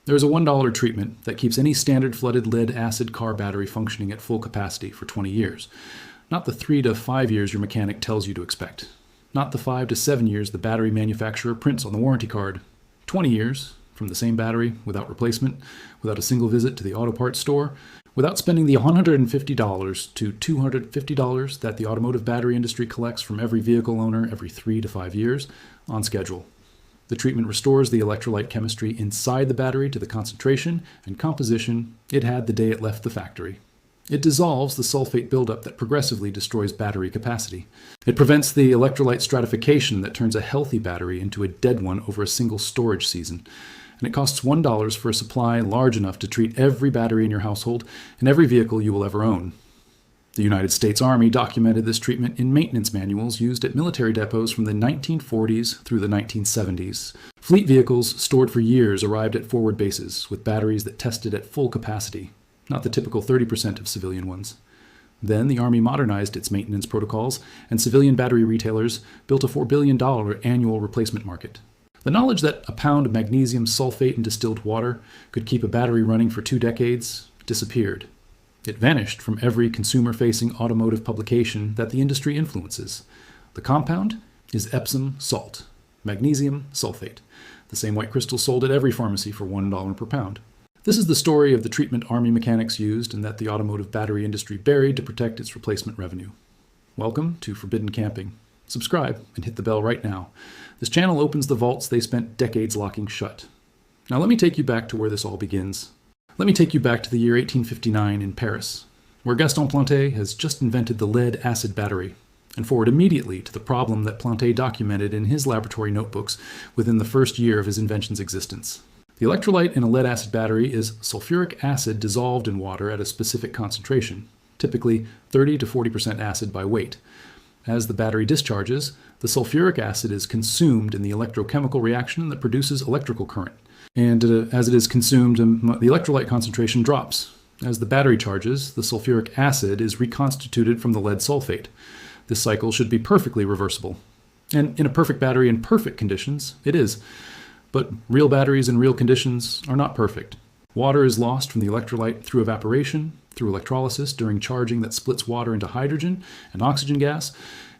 There is a $1 treatment that keeps any standard flooded lead-acid car battery functioning at full capacity for 20 years. Not the 3 to 5 years your mechanic tells you to expect. Not the 5 to 7 years the battery manufacturer prints on the warranty card. 20 years from the same battery, without replacement, without a single visit to the auto parts store, without spending the $150 to $250 that the automotive battery industry collects from every vehicle owner every 3 to 5 years, on schedule. The treatment restores the electrolyte chemistry inside the battery to the concentration and composition it had the day it left the factory. It dissolves the sulfate buildup that progressively destroys battery capacity. It prevents the electrolyte stratification that turns a healthy battery into a dead one over a single storage season. And it costs $1 for a supply large enough to treat every battery in your household and every vehicle you will ever own. The United States Army documented this treatment in maintenance manuals used at military depots from the 1940s through the 1970s. Fleet vehicles stored for years arrived at forward bases with batteries that tested at full capacity, not the typical 30% of civilian ones. Then the Army modernized its maintenance protocols, and civilian battery retailers built a $4 billion annual replacement market. The knowledge that a pound of magnesium sulfate in distilled water could keep a battery running for 2 decades disappeared. It vanished from every consumer-facing automotive publication that the industry influences. The compound is Epsom salt, magnesium sulfate, the same white crystal sold at every pharmacy for $1 per pound. This is the story of the treatment Army mechanics used and that the automotive battery industry buried to protect its replacement revenue. Welcome to Forbidden Camping. Subscribe and hit the bell right now. This channel opens the vaults they spent decades locking shut. Now let me take you back to where this all begins. Let me take you back to the year 1859 in Paris, where Gaston Planté has just invented the lead-acid battery, and forward immediately to the problem that Planté documented in his laboratory notebooks within the first year of his invention's existence. The electrolyte in a lead-acid battery is sulfuric acid dissolved in water at a specific concentration, typically 30 to 40% acid by weight. As the battery discharges, the sulfuric acid is consumed in the electrochemical reaction that produces electrical current. And as it is consumed, the electrolyte concentration drops. As the battery charges, the sulfuric acid is reconstituted from the lead sulfate. This cycle should be perfectly reversible. And in a perfect battery in perfect conditions, it is. But real batteries in real conditions are not perfect. Water is lost from the electrolyte through evaporation, through electrolysis during charging that splits water into hydrogen and oxygen gas,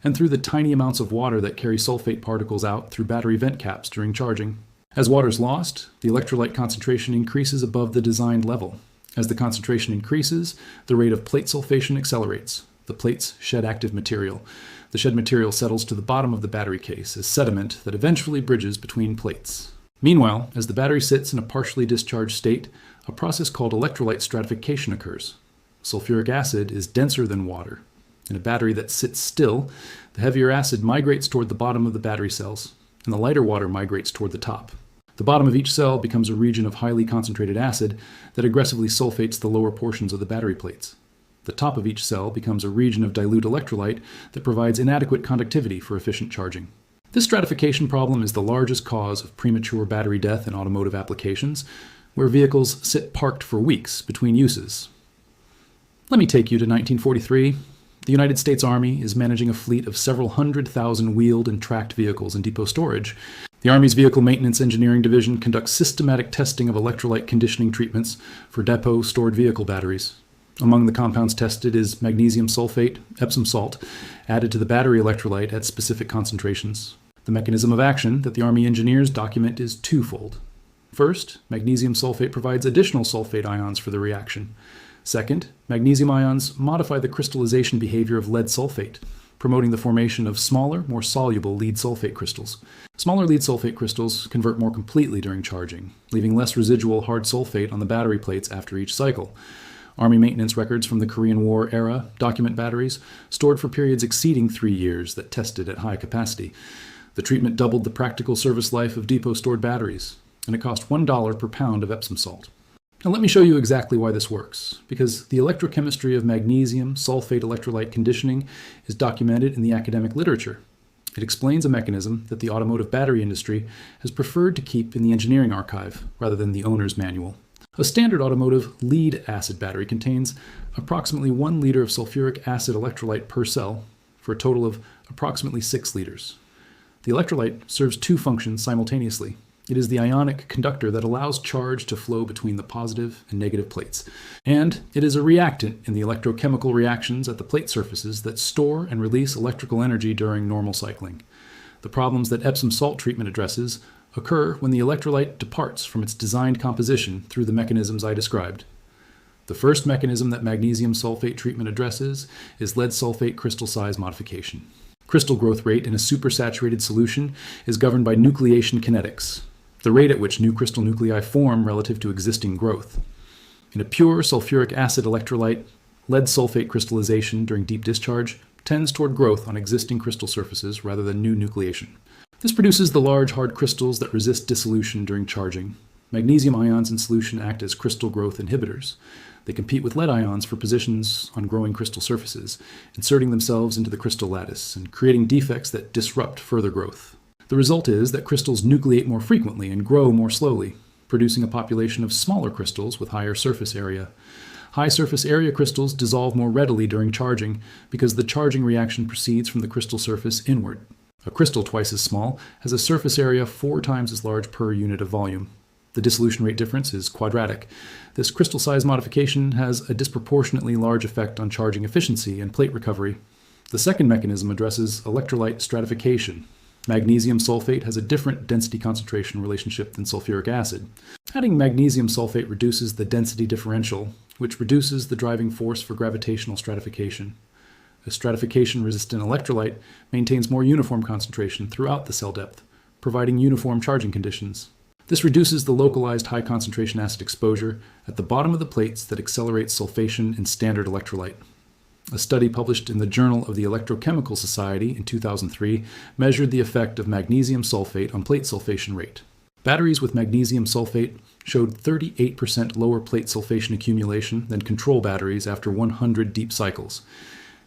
and through the tiny amounts of water that carry sulfate particles out through battery vent caps during charging. As water is lost, the electrolyte concentration increases above the designed level. As the concentration increases, the rate of plate sulfation accelerates. The plates shed active material. The shed material settles to the bottom of the battery case as sediment that eventually bridges between plates. Meanwhile, as the battery sits in a partially discharged state, a process called electrolyte stratification occurs. Sulfuric acid is denser than water. In a battery that sits still, the heavier acid migrates toward the bottom of the battery cells, and the lighter water migrates toward the top. The bottom of each cell becomes a region of highly concentrated acid that aggressively sulfates the lower portions of the battery plates. The top of each cell becomes a region of dilute electrolyte that provides inadequate conductivity for efficient charging. This stratification problem is the largest cause of premature battery death in automotive applications, where vehicles sit parked for weeks between uses. Let me take you to 1943. The United States Army is managing a fleet of several 100,000 wheeled and tracked vehicles in depot storage. The Army's Vehicle Maintenance Engineering Division conducts systematic testing of electrolyte conditioning treatments for depot stored vehicle batteries. Among the compounds tested is magnesium sulfate, Epsom salt, added to the battery electrolyte at specific concentrations. The mechanism of action that the Army engineers document is twofold. First, magnesium sulfate provides additional sulfate ions for the reaction. Second, magnesium ions modify the crystallization behavior of lead sulfate, promoting the formation of smaller, more soluble lead sulfate crystals. Smaller lead sulfate crystals convert more completely during charging, leaving less residual hard sulfate on the battery plates after each cycle. Army maintenance records from the Korean War era document batteries stored for periods exceeding 3 years that tested at high capacity. The treatment doubled the practical service life of depot-stored batteries, and it cost $1 per pound of Epsom salt. Now let me show you exactly why this works, because the electrochemistry of magnesium sulfate electrolyte conditioning is documented in the academic literature. It explains a mechanism that the automotive battery industry has preferred to keep in the engineering archive rather than the owner's manual. A standard automotive lead-acid battery contains approximately 1 liter of sulfuric acid electrolyte per cell for a total of approximately 6 liters. The electrolyte serves 2 functions simultaneously. It is the ionic conductor that allows charge to flow between the positive and negative plates. And it is a reactant in the electrochemical reactions at the plate surfaces that store and release electrical energy during normal cycling. The problems that Epsom salt treatment addresses occur when the electrolyte departs from its designed composition through the mechanisms I described. The first mechanism that magnesium sulfate treatment addresses is lead sulfate crystal size modification. Crystal growth rate in a supersaturated solution is governed by nucleation kinetics, the rate at which new crystal nuclei form relative to existing growth. In a pure sulfuric acid electrolyte, lead sulfate crystallization during deep discharge tends toward growth on existing crystal surfaces rather than new nucleation. This produces the large hard crystals that resist dissolution during charging. Magnesium ions in solution act as crystal growth inhibitors. They compete with lead ions for positions on growing crystal surfaces, inserting themselves into the crystal lattice and creating defects that disrupt further growth. The result is that crystals nucleate more frequently and grow more slowly, producing a population of smaller crystals with higher surface area. High surface area crystals dissolve more readily during charging because the charging reaction proceeds from the crystal surface inward. A crystal twice as small has a surface area 4 times as large per unit of volume. The dissolution rate difference is quadratic. This crystal size modification has a disproportionately large effect on charging efficiency and plate recovery. The second mechanism addresses electrolyte stratification. Magnesium sulfate has a different density concentration relationship than sulfuric acid. Adding magnesium sulfate reduces the density differential, which reduces the driving force for gravitational stratification. A stratification-resistant electrolyte maintains more uniform concentration throughout the cell depth, providing uniform charging conditions. This reduces the localized high-concentration acid exposure at the bottom of the plates that accelerates sulfation in standard electrolyte. A study published in the Journal of the Electrochemical Society in 2003 measured the effect of magnesium sulfate on plate sulfation rate. Batteries with magnesium sulfate showed 38% lower plate sulfation accumulation than control batteries after 100 deep cycles.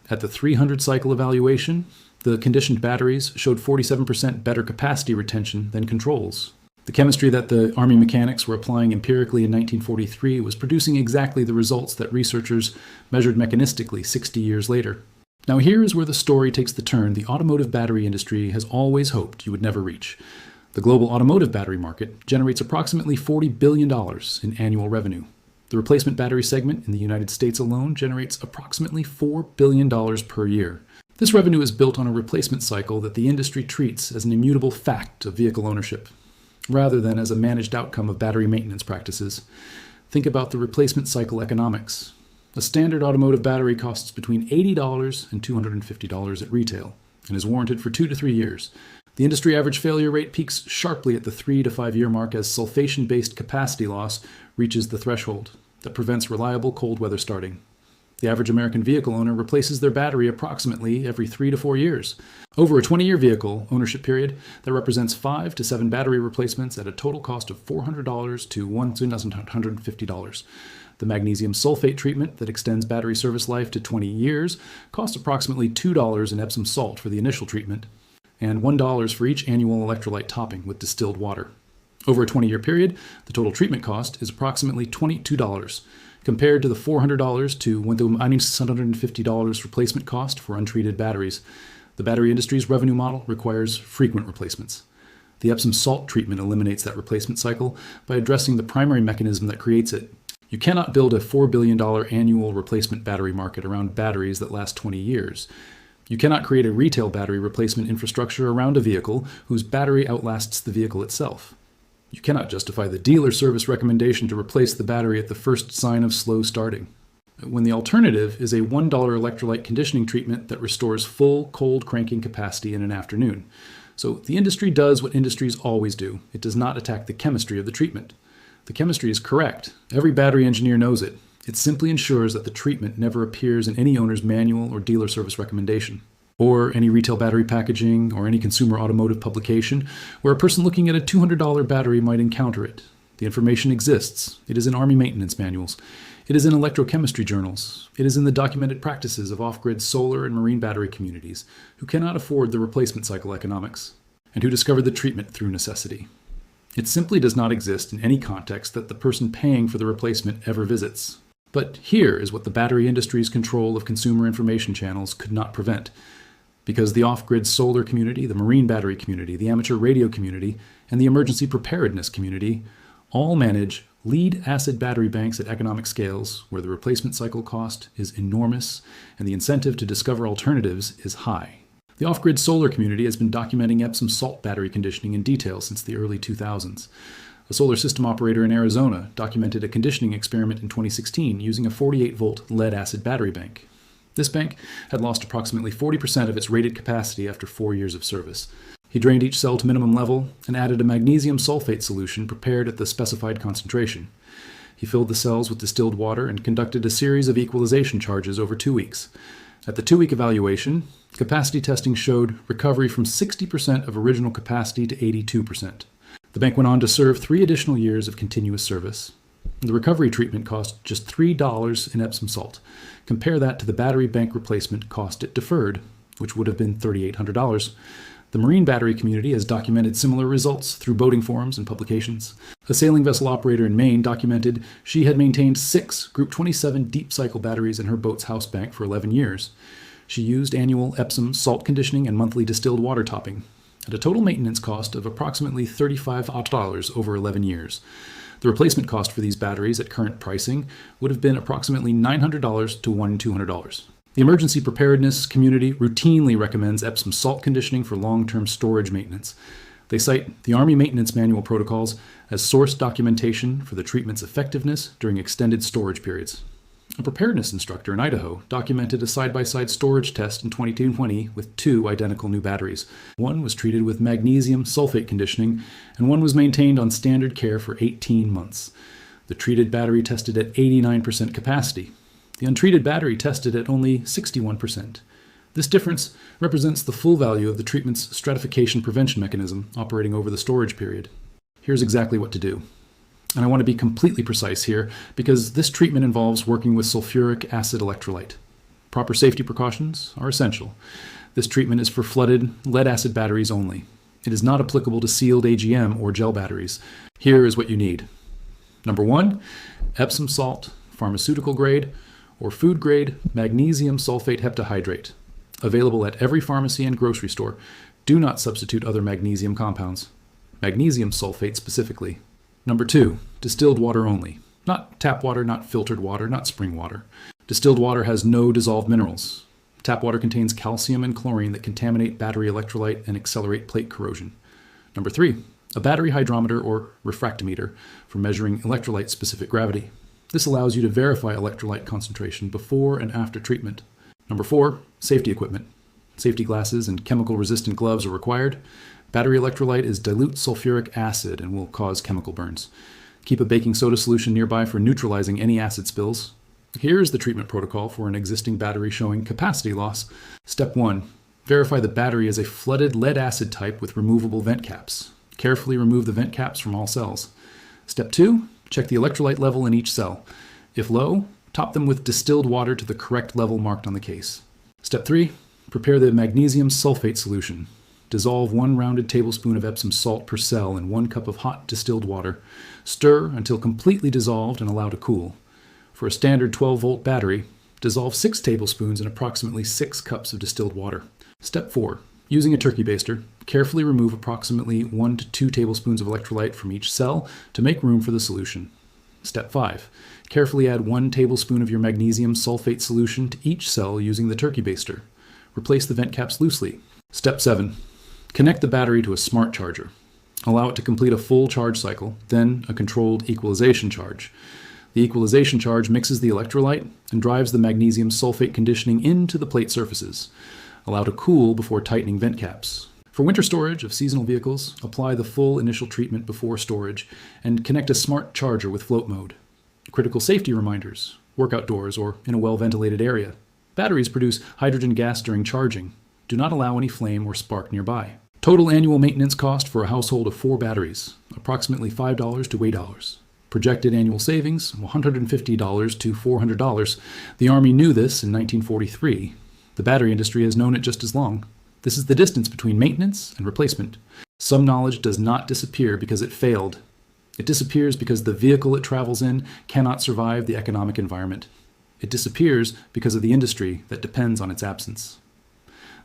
At the 300 cycle evaluation, the conditioned batteries showed 47% better capacity retention than controls. The chemistry that the Army mechanics were applying empirically in 1943 was producing exactly the results that researchers measured mechanistically 60 years later. Now here is where the story takes the turn the automotive battery industry has always hoped you would never reach. The global automotive battery market generates approximately $40 billion in annual revenue. The replacement battery segment in the United States alone generates approximately $4 billion per year. This revenue is built on a replacement cycle that the industry treats as an immutable fact of vehicle ownership, rather than as a managed outcome of battery maintenance practices. Think about the replacement cycle economics. A standard automotive battery costs between $80 and $250 at retail and is warranted for 2 to 3 years. The industry average failure rate peaks sharply at the 3 to 5 year mark as sulfation-based capacity loss reaches the threshold that prevents reliable cold weather starting. The average American vehicle owner replaces their battery approximately every 3 to 4 years. Over a 20-year vehicle ownership period, that represents 5 to 7 battery replacements at a total cost of $400 to $1,150. The magnesium sulfate treatment that extends battery service life to 20 years costs approximately $2 in Epsom salt for the initial treatment, and $1 for each annual electrolyte topping with distilled water. Over a 20-year period, the total treatment cost is approximately $22, compared to the $400 to $1,950 replacement cost for untreated batteries. The battery industry's revenue model requires frequent replacements. The Epsom salt treatment eliminates that replacement cycle by addressing the primary mechanism that creates it. You cannot build a $4 billion annual replacement battery market around batteries that last 20 years. You cannot create a retail battery replacement infrastructure around a vehicle whose battery outlasts the vehicle itself. You cannot justify the dealer service recommendation to replace the battery at the first sign of slow starting, when the alternative is a $1 electrolyte conditioning treatment that restores full cold cranking capacity in an afternoon. So the industry does what industries always do. It does not attack the chemistry of the treatment. The chemistry is correct. Every battery engineer knows it. It simply ensures that the treatment never appears in any owner's manual or dealer service recommendation, or any retail battery packaging, or any consumer automotive publication where a person looking at a $200 battery might encounter it. The information exists. It is in Army maintenance manuals. It is in electrochemistry journals. It is in the documented practices of off-grid solar and marine battery communities who cannot afford the replacement cycle economics, and who discovered the treatment through necessity. It simply does not exist in any context that the person paying for the replacement ever visits. But here is what the battery industry's control of consumer information channels could not prevent. Because the off-grid solar community, the marine battery community, the amateur radio community, and the emergency preparedness community all manage lead-acid battery banks at economic scales where the replacement cycle cost is enormous and the incentive to discover alternatives is high. The off-grid solar community has been documenting Epsom salt battery conditioning in detail since the early 2000s. A solar system operator in Arizona documented a conditioning experiment in 2016 using a 48-volt lead-acid battery bank. This bank had lost approximately 40% of its rated capacity after 4 years of service. He drained each cell to minimum level and added a magnesium sulfate solution prepared at the specified concentration. He filled the cells with distilled water and conducted a series of equalization charges over 2 weeks. At the 2-week evaluation, capacity testing showed recovery from 60% of original capacity to 82%. The bank went on to serve 3 additional years of continuous service. The recovery treatment cost just $3 in Epsom salt. Compare that to the battery bank replacement cost it deferred, which would have been $3,800. The marine battery community has documented similar results through boating forums and publications. A sailing vessel operator in Maine documented she had maintained 6 Group 27 deep cycle batteries in her boat's house bank for 11 years. She used annual Epsom salt conditioning and monthly distilled water topping, at a total maintenance cost of approximately $35 over 11 years. The replacement cost for these batteries at current pricing would have been approximately $900 to $200. The emergency preparedness community routinely recommends Epsom salt conditioning for long-term storage maintenance. They cite the Army Maintenance Manual protocols as source documentation for the treatment's effectiveness during extended storage periods. A preparedness instructor in Idaho documented a side-by-side storage test in 2020 with 2 identical new batteries. One was treated with magnesium sulfate conditioning, and one was maintained on standard care for 18 months. The treated battery tested at 89% capacity. The untreated battery tested at only 61%. This difference represents the full value of the treatment's stratification prevention mechanism operating over the storage period. Here's exactly what to do. And I want to be completely precise here because this treatment involves working with sulfuric acid electrolyte. Proper safety precautions are essential. This treatment is for flooded lead-acid batteries only. It is not applicable to sealed AGM or gel batteries. Here is what you need. Number 1, Epsom salt, pharmaceutical grade, or food grade magnesium sulfate heptahydrate. Available at every pharmacy and grocery store. Do not substitute other magnesium compounds. Magnesium sulfate specifically. Number 2, distilled water only. Not tap water, not filtered water, not spring water. Distilled water has no dissolved minerals. Tap water contains calcium and chlorine that contaminate battery electrolyte and accelerate plate corrosion. Number 3, a battery hydrometer or refractometer for measuring electrolyte-specific gravity. This allows you to verify electrolyte concentration before and after treatment. Number 4, safety equipment. Safety glasses and chemical-resistant gloves are required. Battery electrolyte is dilute sulfuric acid and will cause chemical burns. Keep a baking soda solution nearby for neutralizing any acid spills. Here is the treatment protocol for an existing battery showing capacity loss. Step 1. Verify the battery is a flooded lead-acid type with removable vent caps. Carefully remove the vent caps from all cells. Step 2. Check the electrolyte level in each cell. If low, top them with distilled water to the correct level marked on the case. Step 3. Prepare the magnesium sulfate solution. Dissolve 1 rounded tablespoon of Epsom salt per cell in 1 cup of hot distilled water. Stir until completely dissolved and allow to cool. For a standard 12-volt battery, dissolve 6 tablespoons in approximately 6 cups of distilled water. Step 4. Using a turkey baster, carefully remove approximately 1 to 2 tablespoons of electrolyte from each cell to make room for the solution. Step 5. Carefully add 1 tablespoon of your magnesium sulfate solution to each cell using the turkey baster. Replace the vent caps loosely. Step 7. Connect the battery to a smart charger. Allow it to complete a full charge cycle, then a controlled equalization charge. The equalization charge mixes the electrolyte and drives the magnesium sulfate conditioning into the plate surfaces. Allow to cool before tightening vent caps. For winter storage of seasonal vehicles, apply the full initial treatment before storage and connect a smart charger with float mode. Critical safety reminders. Work outdoors or in a well-ventilated area. Batteries produce hydrogen gas during charging. Do not allow any flame or spark nearby. Total annual maintenance cost for a household of 4 batteries, approximately $5 to $8. Projected annual savings, $150 to $400. The Army knew this in 1943. The battery industry has known it just as long. This is the distance between maintenance and replacement. Some knowledge does not disappear because it failed. It disappears because the vehicle it travels in cannot survive the economic environment. It disappears because of the industry that depends on its absence.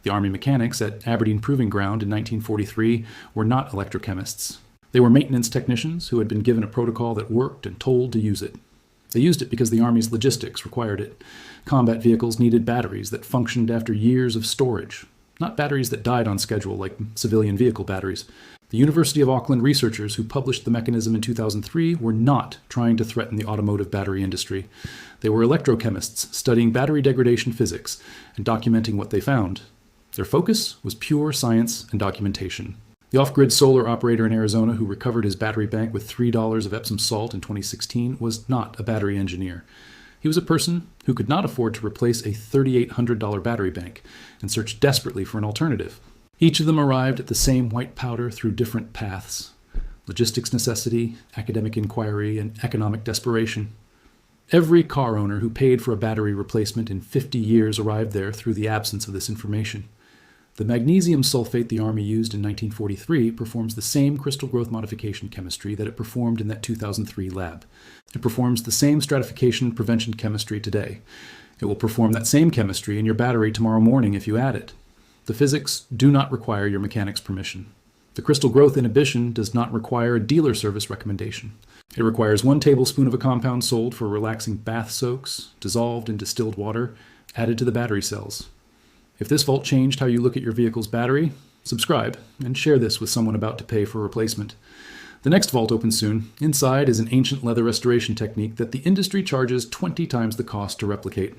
The Army mechanics at Aberdeen Proving Ground in 1943 were not electrochemists. They were maintenance technicians who had been given a protocol that worked and told to use it. They used it because the Army's logistics required it. Combat vehicles needed batteries that functioned after years of storage, not batteries that died on schedule like civilian vehicle batteries. The University of Auckland researchers who published the mechanism in 2003 were not trying to threaten the automotive battery industry. They were electrochemists studying battery degradation physics and documenting what they found. Their focus was pure science and documentation. The off-grid solar operator in Arizona who recovered his battery bank with $3 of Epsom salt in 2016 was not a battery engineer. He was a person who could not afford to replace a $3,800 battery bank and searched desperately for an alternative. Each of them arrived at the same white powder through different paths: logistics necessity, academic inquiry, and economic desperation. Every car owner who paid for a battery replacement in 50 years arrived there through the absence of this information. The magnesium sulfate the Army used in 1943 performs the same crystal growth modification chemistry that it performed in that 2003 lab. It performs the same stratification prevention chemistry today. It will perform that same chemistry in your battery tomorrow morning if you add it. The physics do not require your mechanic's permission. The crystal growth inhibition does not require a dealer service recommendation. It requires 1 tablespoon of a compound sold for relaxing bath soaks, dissolved in distilled water, added to the battery cells. If this vault changed how you look at your vehicle's battery, subscribe and share this with someone about to pay for a replacement. The next vault opens soon. Inside is an ancient leather restoration technique that the industry charges 20 times the cost to replicate.